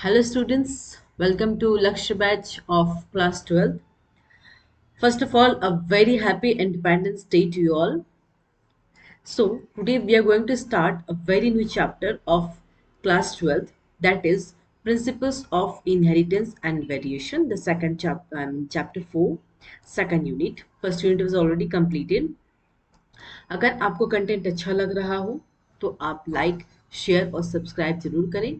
Hello students, welcome to Lakshya batch of class 12th. First of all, a very happy Independence Day to you all. So today we are going to start a very new chapter of class 12th, that is Principles of Inheritance and Variation, the second chapter 4, second unit. First unit was already completed. अगर आपको content अच्छा लग रहा हो तो आप like share और subscribe जरूर करें।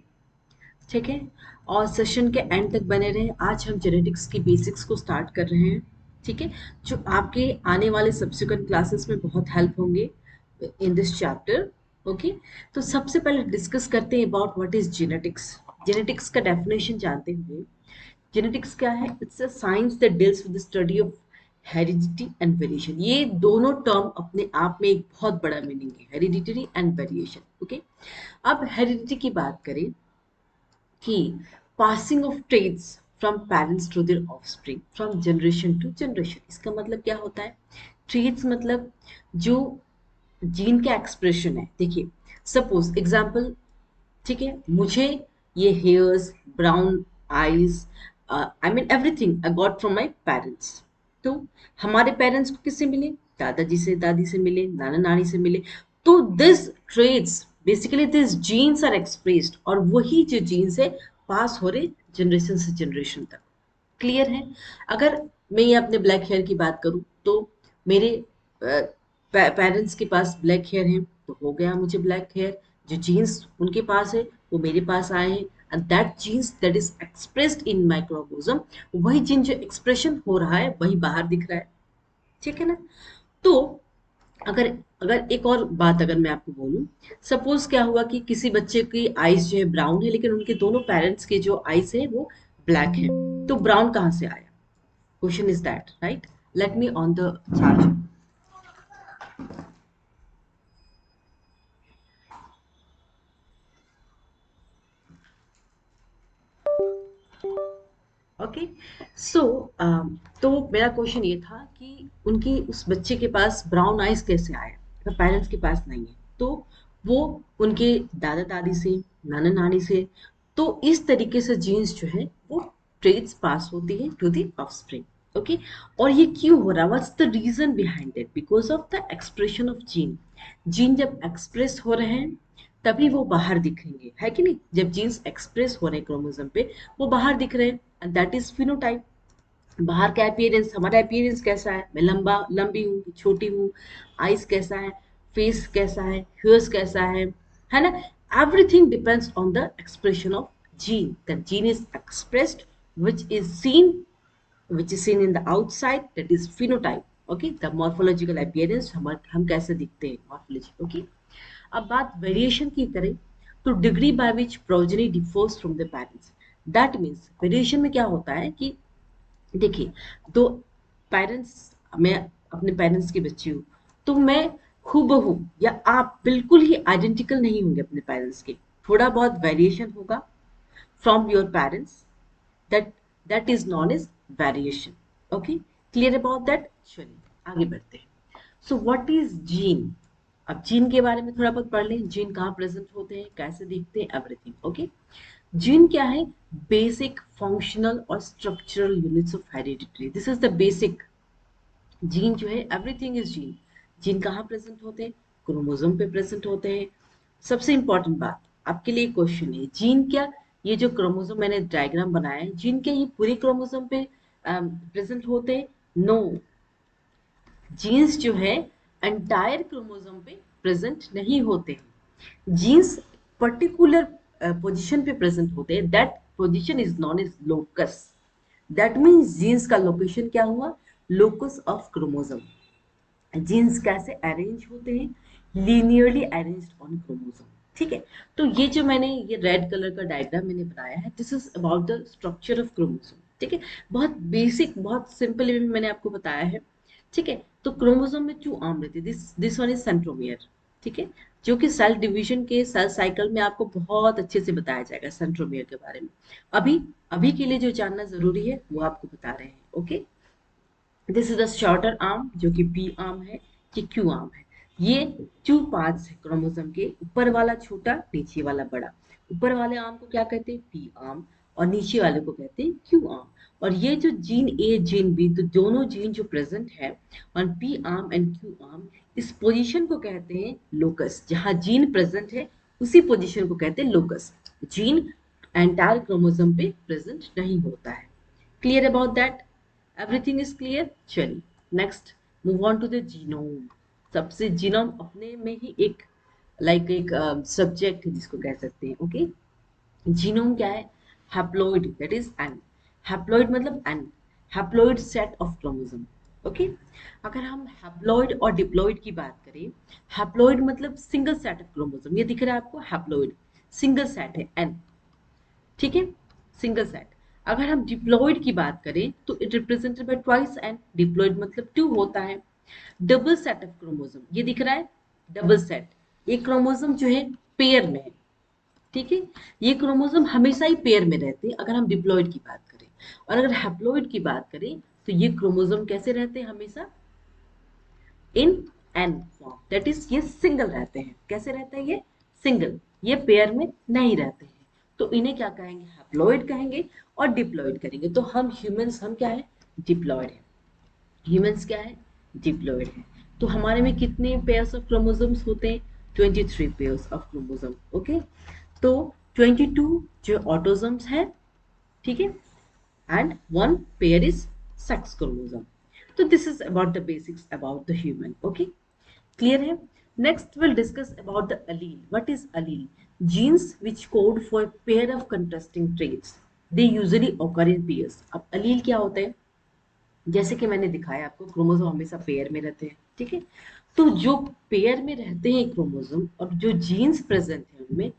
ठीक है, और सेशन के एंड तक बने रहे। आज हम जेनेटिक्स की बेसिक्स को स्टार्ट कर रहे हैं। ठीक है, जो आपके आने वाले सब्सिक्वेंट क्लासेस में बहुत हेल्प होंगे इन दिस चैप्टर। ओके, तो सबसे पहले डिस्कस करते हैं about what is genetics. Genetics का डेफिनेशन जानते हुए, जेनेटिक्स क्या है? It's a science that deals with the study of heredity and variation. ये दोनों टर्म अपने आप में एक बहुत बड़ा मीनिंग है, हेरिडिटरी एंड वेरिएशन। ओके, अब हेरिडिटी की बात करें कि passing of traits from parents to their offspring, from generation to generation. इसका मतलब क्या होता है? ट्रेड्स मतलब जो जीन का एक्सप्रेशन है। देखिए, सपोज एग्जांपल, ठीक है, मुझे ये hairs, brown eyes, I mean everything I got from my parents. तो हमारे पेरेंट्स को किससे मिले? दादाजी से, दादी से मिले, नाना नानी से मिले। तो this traits basically this genes are expressed, और वही जो जीन्स है पास हो रहे जनरेशन से जनरेशन तक। क्लियर है? अगर मैं ये अपने ब्लैक हेयर की बात करूं तो मेरे पेरेंट्स के पास ब्लैक हेयर है तो हो गया मुझे ब्लैक हेयर। जो जीन्स उनके पास है वो मेरे पास आए हैं, and that genes that is expressed in my chromosome, वही जीन जो एक्सप्रेशन हो रहा है वही बाहर दिख रहा है। ठीक है ना? तो अगर अगर एक और बात अगर मैं आपको बोलूं, सपोज क्या हुआ कि किसी बच्चे की आईज जो है ब्राउन है, लेकिन उनके दोनों पेरेंट्स के जो आईज है वो ब्लैक है। तो ब्राउन कहाँ से आया? Question is that, right? Let me on the charge. Okay, so तो मेरा क्वेश्चन ये था कि उनकी उस बच्चे के पास ब्राउन आइज कैसे आए? तो पेरेंट्स के पास नहीं है, तो वो उनके दादा दादी से, नाना नानी से। तो इस तरीके से जीन्स जो है वो ट्रेड्स पास होती है टू द ऑफस्प्रिंग। ओके, और ये क्यों हो रहा? What's the reason behind it? Because of the expression of gene. Gene जब एक्सप्रेस हो रहे हैं तभी वो बाहर दिखेंगे, है कि नहीं? जब जीन्स एक्सप्रेस हो रहे हैं क्रोमोसोम पे, वो बाहर दिख रहे हैं, एंड दैट इज फिनोटाइप। बाहर का अपीयरेंस, हमारा अपीयरेंस कैसा है? मैं लंबी हूँ, छोटी हूँ, आइज कैसा है, फेस कैसा है, हेयर्स कैसा है ना? Everything depends on the expression of gene. That gene is expressed, which is seen which is seen in the outside, that is phenotype. Okay, the morphological appearance, हम कैसे दिखते हैं, morphology. Okay, अब बात वेरिएशन की करें तो degree by which progeny differs from the parents. That means variation में क्या होता है कि देखिए, दो पेरेंट्स, मैं अपने पेरेंट्स की बच्ची हूँ, तो मैं हूबहू या आप बिल्कुल ही आइडेंटिकल नहीं होंगे अपने पेरेंट्स के। थोड़ा बहुत वेरिएशन होगा from your parents, that that is known as variation. Okay, clear about that? चलिए आगे बढ़ते हैं। So what is gene? अब जीन के बारे में थोड़ा बहुत पढ़ लें। जीन कहाँ प्रेजेंट होते हैं, कैसे दिखते हैं, एवरीथिंग। ओके, जीन क्या है? बेसिक फंक्शनल और structural units of heredity. This is the basic. Gene जो है, एवरीथिंग इज जीन। जीन कहाँ प्रेजेंट होते हैं? क्रोमोसोम पे प्रेजेंट होते हैं। सबसे इंपॉर्टेंट बात आपके लिए क्वेश्चन है, जीन क्या? ये जो क्रोमोसोम मैंने डायग्राम बनाया है, जीन क्या ये पूरे क्रोमोसोम पे प्रेजेंट होते हैं? नो, जीन्स जो है एंटायर क्रोमोसोम पे प्रेजेंट नहीं होते हैं। जीन्स पर्टिकुलर पोजीशन पे प्रेजेंट होते हैं, that position is known as locus. That means genes का लोकेशन क्या हुआ? Locus of chromosome. जीन्स कैसे अरेंज होते हैं? Linearly arranged on chromosome. ठीक है, तो ये जो मैंने ये रेड कलर का डायग्राम मैंने बनाया है, this is about the structure of chromosome. ठीक है, बहुत बेसिक, बहुत सिंपल वे में मैंने आपको बताया है। ठीक है, तो क्रोमोसोम में 2 आर्म रहते हैं। This one is centromere. ठीक है, जो कि सेल डिवीजन के सेल साइकिल में आपको बहुत अच्छे से बताया जाएगा सेंट्रोमियर के बारे में। अभी अभी के लिए जो जानना जरूरी है वो आपको बता रहे हैं। Okay, this is the shorter arm जो कि बी आर्म है, ये क्यू आर्म है। ये 2 पार्ट्स है क्रोमोसोम के, ऊपर वाला छोटा, नीचे वाला बड़ा। ऊपर वाले आर्म को क्या कहते हैं? पी आर्म, और नीचे वाले को कहते हैं क्यू आर्म। और ये जो जीन ए जीन बी, तो दोनों जीन जो प्रेजेंट है on P arm and Q arm, इस पोजीशन को कहते हैं लोकस। जहां जीन प्रेजेंट है उसी पोजीशन को कहते हैं लोकस। जीन एंटायर क्रोमोसोम पे प्रेजेंट नहीं होता है। Clear about that? Everything is clear? चलिए next move on to the genome. सबसे जीनोम अपने में ही एक एक सब्जेक्ट है जिसको कह सकते हैं। ओके, जीनोम क्या है? Haploid, that is N. Haploid मतलब N, haploid set of chromosome. Okay, अगर हम हैप्लॉइड और डिप्लॉइड की बात करें, हैप्लॉइड मतलब सिंगल सेट ऑफ क्रोमोसोम, ये दिख रहा है आपको, हैप्लॉइड सिंगल सेट है एन, ठीक है, सिंगल सेट। अगर हम डिप्लॉइड की बात करें तो it represented by twice N, diploid मतलब टू होता है। डबल सेट ऑफ क्रोमोसोम, ये दिख रहा है डबल सेट, ये क्रोमोसोम जो है पेयर में है, ठीक है। ये क्रोमोसोम हमेशा ही पेयर में रहते हैं अगर हम डिप्लॉइड की बात करें। और अगर हैप्लॉइड की बात करें तो ये क्रोमोसोम कैसे रहते हैं? हमेशा in an form, that is ये सिंगल रहते हैं। कैसे रहते हैं? ये सिंगल, ये पेयर में नहीं रहते हैं। तो इन्हें क्या कहेंगे? हैप्लॉइड कहेंगे और डिप्लॉइड करेंगे। तो हम ह्यूमंस, हम क्या है? डिप्लॉइड है। ह्यूमंस क्या है? डिप्लॉइड है। तो हमारे में कितने पेयर्स ऑफ क्रोमोसोम्स होते हैं? 23 पेयर्स ऑफ क्रोमोसोम। ओके, तो 22 जो ऑटोसोम्स है, ठीक है, and one pair is sex chromosome. So this is about the basics about the human. Okay, clear है? Next we'll discuss about the allele. What is allele? Genes which code for a pair of contrasting traits. They usually occur in pairs. अब allele क्या होता है? जैसे कि मैंने दिखाया आपको, क्रोमोसोम हमेशा पेयर में रहते हैं, ठीक है। तो जो पेयर में रहते हैं क्रोमोसोम और जो जीन्स प्रेजेंट है उनमें,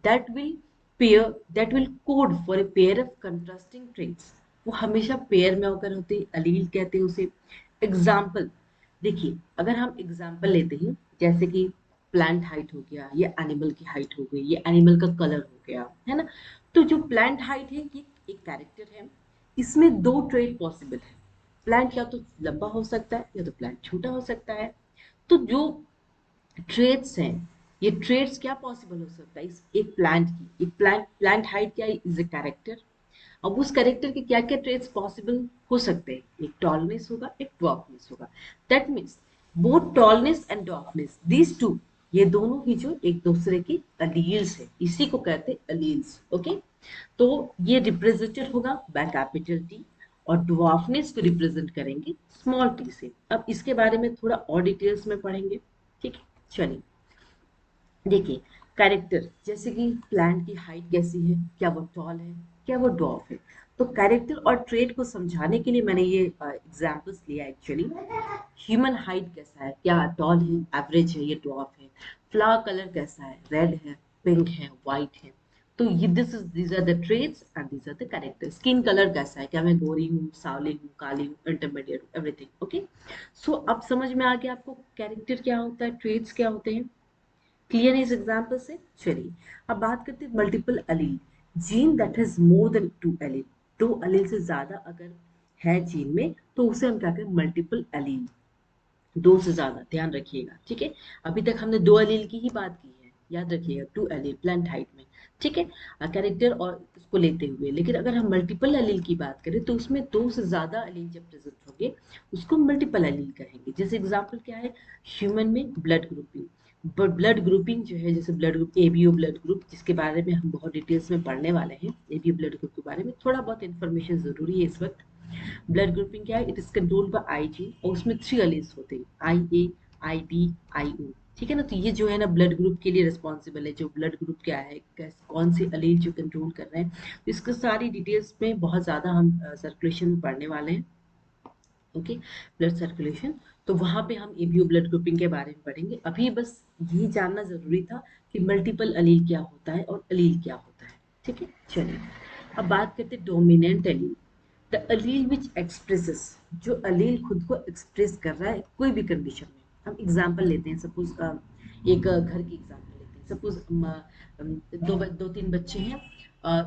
that will pair, that will code for a pair of contrasting traits. वो हमेशा पेयर में होकर होते हैं, अलील कहते हैं उसे। एग्जाम्पल देखिए, अगर हम एग्जाम्पल लेते हैं, जैसे कि प्लांट हाइट हो गया, ये एनिमल की हाइट हो गई, ये एनिमल का कलर हो गया, है ना। तो जो प्लांट हाइट है ये एक कैरेक्टर है, इसमें दो ट्रेट पॉसिबल है। प्लांट या तो लंबा हो सकता है या तो प्लांट छोटा हो सकता है। तो जो ट्रेट्स हैं, ये ट्रेट्स क्या पॉसिबल हो सकता है इस एक प्लांट की? एक प्लांट हाइट क्या इज अ कैरेक्टर। अब उस कैरेक्टर के क्या क्या ट्रेट्स पॉसिबल हो सकते हैं? एक टॉलनेस होगा, एक ड्वार्फनेस होगा। That means both tallness and dwarfness, these two, ये दोनों ही जो एक दूसरे की अलील्स है, इसी को कहते हैं अलील्स। ओके, तो ये रिप्रेजेंटेड होगा बाय कैपिटल टी, और ड्वार्फनेस को रिप्रेजेंट करेंगे स्मॉल टी से। अब इसके बारे में थोड़ा और डिटेल्स में पढ़ेंगे, ठीक है। चलिए देखिए, कैरेक्टर, जैसे कि प्लांट की हाइट कैसी है, क्या वो टॉल है, क्या वो ड्वार्फ है। तो कैरेक्टर और ट्रेड को समझाने के लिए मैंने ये एग्जांपल्स लिया एक्चुअली। ह्यूमन हाइट कैसा है, क्या टॉल है, एवरेज है, ये ड्वार्फ है। फ्लावर कलर कैसा है, रेड है, पिंक है, व्हाइट है। तो ये these are the traits and these are the character. Skin colour कैसा है, क्या मैं गोरी हूँ, सांवली हूँ, काली हूँ, इंटरमीडिएट हूँ, एवरीथिंग। ओके, सो अब समझ में आ गया आपको कैरेक्टर क्या होता है, ट्रेड्स क्या होते हैं। क्लियर है इस एग्जाम्पल से? चलिए अब बात करते हैं multiple allele. Gene that has more than two allele, दो अलील से ज्यादा अगर है जीन में तो उसे हम क्या कहें? मल्टीपल अलील। दो से ज्यादा, ध्यान रखिएगा, ठीक है। अभी तक हमने दो अलील की ही बात की है, याद रखिएगा, टू अलील प्लांट हाइट में, ठीक है, कैरेक्टर और उसको लेते हुए। लेकिन अगर हम मल्टीपल अलील की बात करें तो उसमें दो से ज्यादा अलील जब प्रेजेंट होंगे उसको मल्टीपल अलील कहेंगे। जैसे एग्जाम्पल क्या है? ह्यूमन में ब्लड ग्रुपिंग, ब्लड ग्रुपिंग जो है, जैसे blood group ABO blood group, जिसके बारे में हम बहुत डिटेल्स में पढ़ने वाले हैं। एबीओ ब्लड ग्रुप के बारे में थोड़ा बहुत इन्फॉर्मेशन जरूरी है इस वक्त। ब्लड ग्रुपिंग क्या है? It is controlled by IG, और उसमें 3 एलील्स होते हैं, आई ए, आई बी, आई ओ, ठीक है ना। तो ये जो है ना ब्लड ग्रुप के लिए रिस्पॉन्सिबल है, जो ब्लड ग्रुप क्या है, कौन से एलील जो कंट्रोल कर रहे हैं, तो इसको सारी डिटेल्स में बहुत ज़्यादा हम सर्कुलेशन में पढ़ने वाले हैं। ओके, ब्लड सर्कुलेशन, तो वहां पे हम एबीओ ब्लड ग्रुपिंग के बारे में पढ़ेंगे। अभी बस यही जानना जरूरी था कि मल्टीपल अलील क्या होता है और अलील क्या होता है, ठीक है। चलिए अब बात करते हैं dominant allele. The allele which expresses, जो अलील खुद को एक्सप्रेस कर रहा है कोई भी कंडीशन में। हम एग्जांपल लेते हैं, सपोज एक घर की एग्जांपल लेते हैं। सपोज दो तीन बच्चे हैं,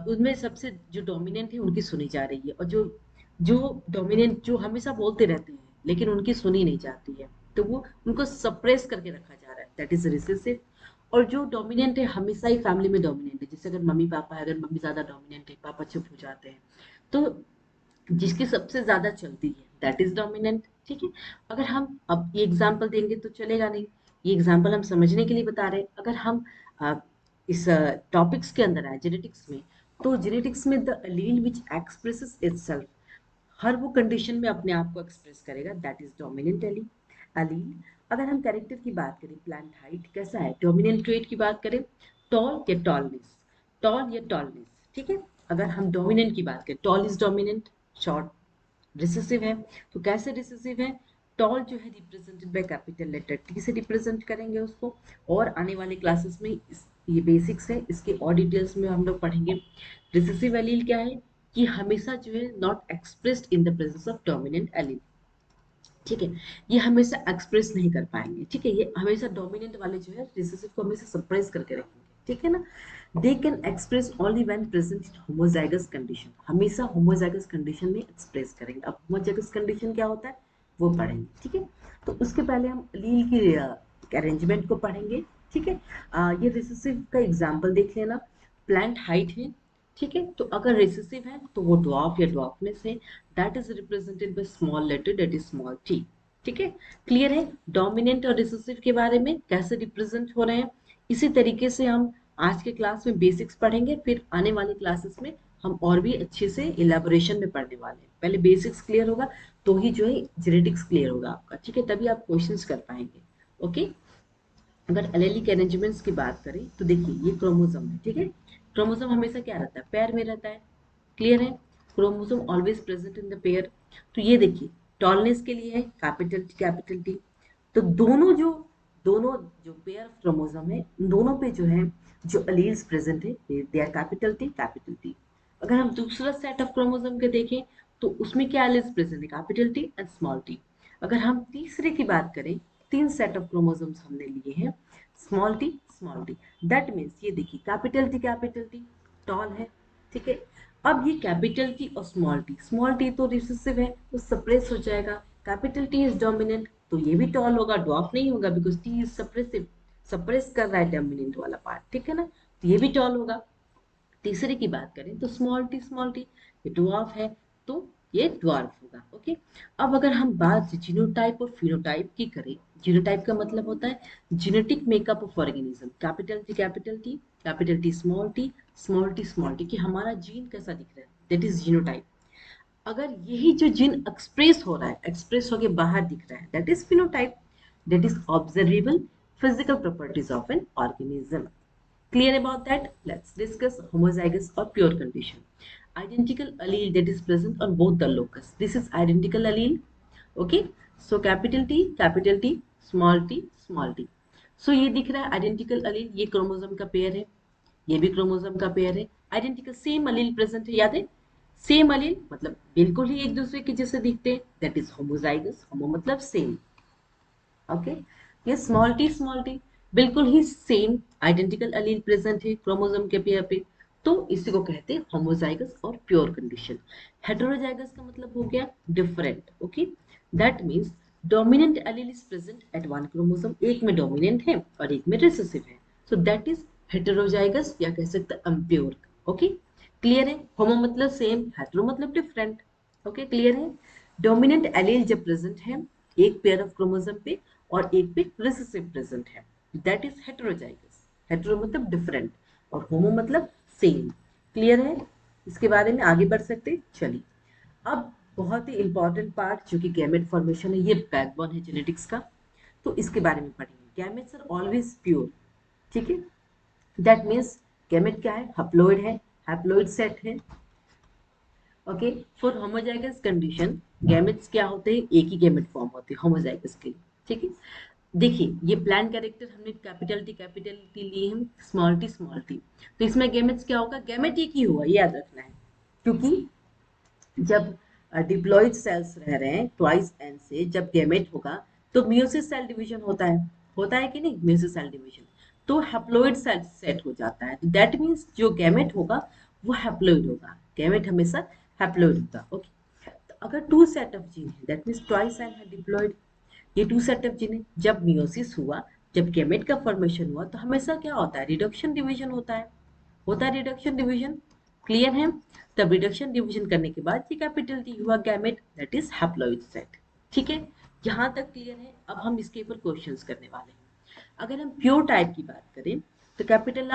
उनमें सबसे जो डोमिनेंट है उनकी सुनी जा रही है, और जो जो डोमिनेंट जो हमेशा बोलते रहते हैं लेकिन उनकी सुनी नहीं जाती है, तो वो उनको सप्रेस करके रखा जा रहा दैट इज रिसेसिव। और जो डोमिनेंट है हमेशा ही फैमिली में डोमिनेंट है, जैसे अगर मम्मी पापा है, अगर मम्मी ज्यादा डोमिनेंट है, पापा चुप हो जाते हैं, तो जिसकी सबसे ज्यादा चलती है दैट इज डोमिनेंट। ठीक है। अगर हम अब ये एग्जांपल देंगे तो चलेगा नहीं, ये एग्जांपल हम समझने के लिए बता रहे हैं। अगर हम अ, इस टॉपिक्स के अंदर आए जेनेटिक्स में, तो जेनेटिक्स में the allele which expresses itself, हर वो कंडीशन में अपने आप को एक्सप्रेस करेगा, दैट इज डोमिनेंट अलील। अगर हम कैरेक्टर की बात करें, प्लांट हाइट कैसा है, डोमिनेंट ट्रेट की बात करें, टॉल या टॉलनेस, टॉल या टॉलनेस। ठीक है। अगर हम डोमिनेंट की बात करें, tall is dominant, short recessive है। तो कैसे रिसेसिव है, टॉल जो है represented by capital letter T से रिप्रेजेंट करेंगे उसको। और आने वाले क्लासेस में ये बेसिक्स है, इसके और डिटेल्स में हम लोग पढ़ेंगे। रिसेसिव एलील क्या है, कि हमेशा जो है not expressed in the presence of dominant allele. ठीक है। ये हमेशा एक्सप्रेस नहीं कर पाएंगे। ठीक है। ये हमेशा डोमिनेंट वाले जो है रिसेसिव को हमेशा सप्रेस करके रखेंगे। ठीक है ना। They can express only when present in homozygous condition, हमेशा होमोजाइगस कंडीशन में एक्सप्रेस करेंगे। अब होमोजाइगस कंडीशन क्या होता है वो पढ़ेंगे। ठीक है। तो उसके पहले हम लील की अरेंजमेंट को पढ़ेंगे। ठीक है। ये रिसेसिव का एग्जाम्पल देख लेना। प्लांट हाइट है। ठीक है। तो अगर रिसेसिव है तो वो ड्वार्फ या ड्वार्फनेस है, that is represented by small letter, that is small T. ठीक है। क्लियर है डोमिनेंट और रिसेसिव के बारे में कैसे रिप्रेजेंट हो रहे हैं। इसी तरीके से हम आज के क्लास में बेसिक्स पढ़ेंगे, फिर आने वाली क्लासेस में हम और भी अच्छे से इलेबोरेशन में पढ़ने वाले हैं। पहले बेसिक्स क्लियर होगा तो ही जो है जेनेटिक्स क्लियर होगा आपका। ठीक है। तभी आप क्वेश्चंस कर पाएंगे। ओके। अगर एलेलिक अरेंजमेंट्स की बात करें तो देखिए ये क्रोमोसोम है। ठीक है। क्रोमोसोम हमेशा क्या रहता है, पेयर में रहता है। क्लियर है। Chromosome always present in the pair. तो ये देखिए टॉलनेस के लिए है कैपिटल टी कैपिटल टी। तो दोनों जो पेयर ऑफ क्रोमोसोम है, उन दोनों पे जो है जो अलील्स प्रेजेंट है they are capital T capital T. अगर हम दूसरा सेट ऑफ क्रोमोसोम के देखें तो उसमें क्या एलील्स प्रेजेंट है, capital T and small T. अगर हम तीसरे की बात करें, तीन सेट ऑफ क्रोमोसोम्स हमने लिए हैं, स्मॉल टी। दैट मीन्स ये देखिए कैपिटल टी टॉल है। ठीक है। अब ये कैपिटल टी और स्मॉल टी तो रिसेसिव है तो सप्रेस हो जाएगा। कैपिटल टी इज डोमिनेंट तो ये भी टॉल होगा, ड्वार्फ नहीं होगा, because T is suppressive, suppress कर रहा है डोमिनेंट वाला पार्ट। ठीक है ना। तो ये भी टॉल होगा। तीसरे की बात करें तो स्मॉल टी ये ड्वार्फ है तो ये ड्वार्फ होगा। ओके। अब अगर हम बात जीनोटाइप और फिनोटाइप की करें, जीनोटाइप का मतलब होता है genetic makeup of organism, capital T capital T small T कि हमारा जीन कैसा दिख रहा है, दैट इज जीनोटाइप। अगर यही जो जीन एक्सप्रेस हो रहा है, एक्सप्रेस होके बाहर दिख रहा है, that is phenotype. That is observable physical properties of an organism. Clear about that? Let's discuss homozygous or pure condition. Identical allele that is present on both the locus. This is identical allele. Okay. So capital T, small t. So ये दिख रहा है identical allele, ये chromosome का pair है, ये भी chromosome का पेयर है। आइडेंटिकल सेम allele प्रेजेंट है, याद है। सेम allele मतलब बिल्कुल ही एक दूसरे के जैसे दिखते हैं, दैट इज होमोजाइगस। होमो मतलब सेम। ओके। ये स्मॉल टी बिल्कुल ही सेम आइडेंटिकल अलील प्रेजेंट है क्रोमोसोम के पेयर पे, तो इसी को कहते हैं होमोजाइगस और प्योर कंडीशन। हेटेरोजाइगस का मतलब हो गया different. Okay. That means dominant allele is present at one chromosome, एक में डोमिनेंट है और एक में रिसेसिव है, सो दैट इज हेटेरोजाइगस या कह सकते हैं अम्प्योर। ओके। क्लियर है। होमो मतलब सेम, हेटेरो मतलब डिफरेंट। ओके। क्लियर है। डोमिनेंट एलील जब प्रेजेंट है एक पेयर ऑफ क्रोमोसोम पे और एक पे रिसेसिव प्रेजेंट है, दैट इज हेटेरोजाइगस। हेटेरो मतलब डिफरेंट और होमो मतलब सेम। क्लियर है। इसके बारे में आगे बढ़ सकते चलिए। अब बहुत ही इंपॉर्टेंट पार्ट जो कि गैमेट फॉर्मेशन है, ये बैकबोन है जेनेटिक्स का, तो इसके बारे में पढ़ेंगे। Gametes are always pure. ठीक है। दैट मीन्स गैमेट क्या है, हैप्लॉइड है, हैप्लॉइड सेट है। Okay. For homozygous condition gametes क्या होते हैं, एक ही गैमेट फॉर्म होते हैं होमोजाइगस के लिए। ठीक है। देखिए ये प्लान कैरेक्टर हमने कैपिटल टी लिए हम, स्मॉल टी, तो इसमें गैमेट्स क्या होगा, गैमेट एक ही होगा, ये याद रखना है। क्योंकि जब डिप्लॉइड सेल्स रह रहे हैं ट्वाइस एन से, जब गैमेट होगा तो मियोसिस सेल डिवीजन होता है कि नहीं, मियोसिस सेल डिवीजन, तो हैप्लॉइड सेल सेट हो जाता है। दैट मीन्स जो गैमेट होगा वो हैप्लॉइड होगा, गैमेट हमेशा हैप्लॉइड होता है। ओके। तो अगर टू सेट ऑफ जीन है दैट मीन्स ट्वाइस एन है डिप्लॉइड, ये टू सेट ऑफ जीन है। जब मियोसिस हुआ जब गैमेट का फॉर्मेशन हुआ तो हमेशा क्या होता है, रिडक्शन डिवीजन होता है रिडक्शन डिवीजन, क्लियर है। तब रिडक्शन डिवीजन करने के बाद ये कैपिटल डी हुआ gamete, that is haploid set. ठीक है, यहाँ तक क्लियर है। अब हम इसके ऊपर क्वेश्चंस करने वाले हैं। अगर हम प्योर टाइप की बात करें तो कैपिटल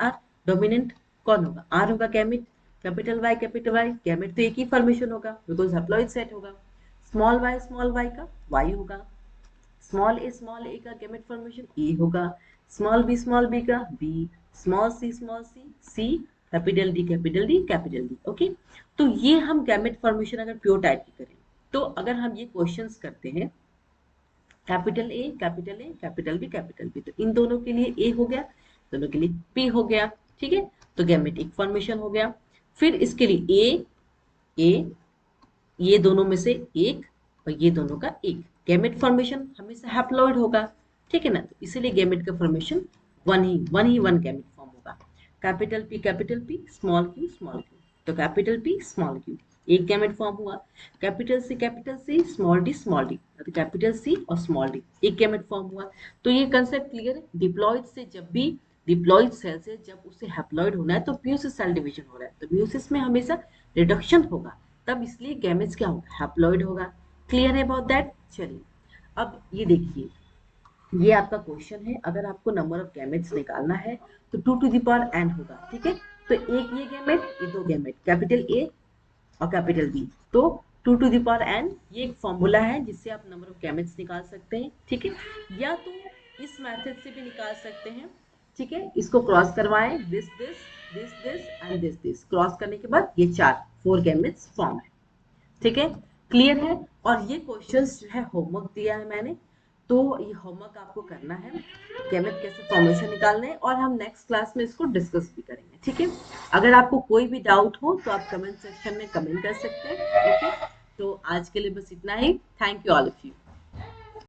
आर डोमिनेंट कौन होगा, आर होगा गैमेट, कैपिटल वाई गैमेट तो एक ही फॉर्मेशन होगा बिकॉज हैप्लॉइड सेट होगा। स्मॉल वाई का वाई होगा, स्मॉल ए का गैमेट फॉर्मेशन ए होगा, स्मॉल बी का B, small C C, capital D capital D. Okay, तो ये हम गैमेट फॉर्मेशन अगर प्योर टाइप की करें तो अगर हम ये क्वेश्चंस करते हैं कैपिटल बी, तो इन दोनों के लिए ए हो गया, दोनों के लिए पी हो गया। ठीक है, तो गैमेट एक फॉर्मेशन हो गया। फिर इसके लिए ए, ये दोनों में से एक और ये दोनों का एक, गैमेट फॉर्मेशन हमेशा हैप्लॉइड होगा। ठीक है ना, तो इसीलिए गैमेट का फॉर्मेशन वन गैमेट फॉर्म होगा। कैपिटल पी स्मॉल क्यू, तो कैपिटल पी स्मॉल क्यू एक गैमेट फॉर्म हुआ। कैपिटल सी स्मॉल डी तो कैपिटल सी और स्मॉल डी एक गैमेट फॉर्म हुआ। तो ये कंसेप्ट क्लियर है। डिप्लॉइड से जब भी डिप्लॉइड सेल से जब उसे हैप्लॉइड होना है तो म्यूसिस सेल डिवीजन हो रहा है, तो म्यूसिस में हमेशा रिडक्शन होगा, तब इसलिए गैमेट्स क्या होगा, हैप्लॉइड होगा। क्लियर है अबाउट दैट। चलिए अब ये देखिए, ये आपका क्वेश्चन है। अगर आपको नंबर ऑफ गैमेट्स निकालना है तो 2 टू द पावर n होगा। ठीक है, तो एक ये गैमेट, ये दो गैमेट, कैपिटल ए और कैपिटल बी, तो 2 टू द पावर n ये एक फॉर्मूला है जिससे आप नंबर ऑफ गैमेट्स निकाल सकते हैं। ठीक है, या तो इस मेथड से भी निकाल सकते हैं। ठीक है, इसको क्रॉस करवाएं, दिस एंड दिस क्रॉस करने के बाद ये 4 गैमेट्स फॉर्म है। ठीक है, क्लियर है। और ये क्वेश्चंस जो है होमवर्क दिया है मैंने, तो ये होमवर्क आपको करना है, गैमेट कैसे फॉर्मेशन निकालने हैं, और हम नेक्स्ट क्लास में इसको डिस्कस भी करेंगे। ठीक है, अगर आपको कोई भी डाउट हो तो आप कमेंट सेक्शन में कमेंट कर सकते हैं। ओके, तो आज के लिए बस इतना ही। Thank you all of you.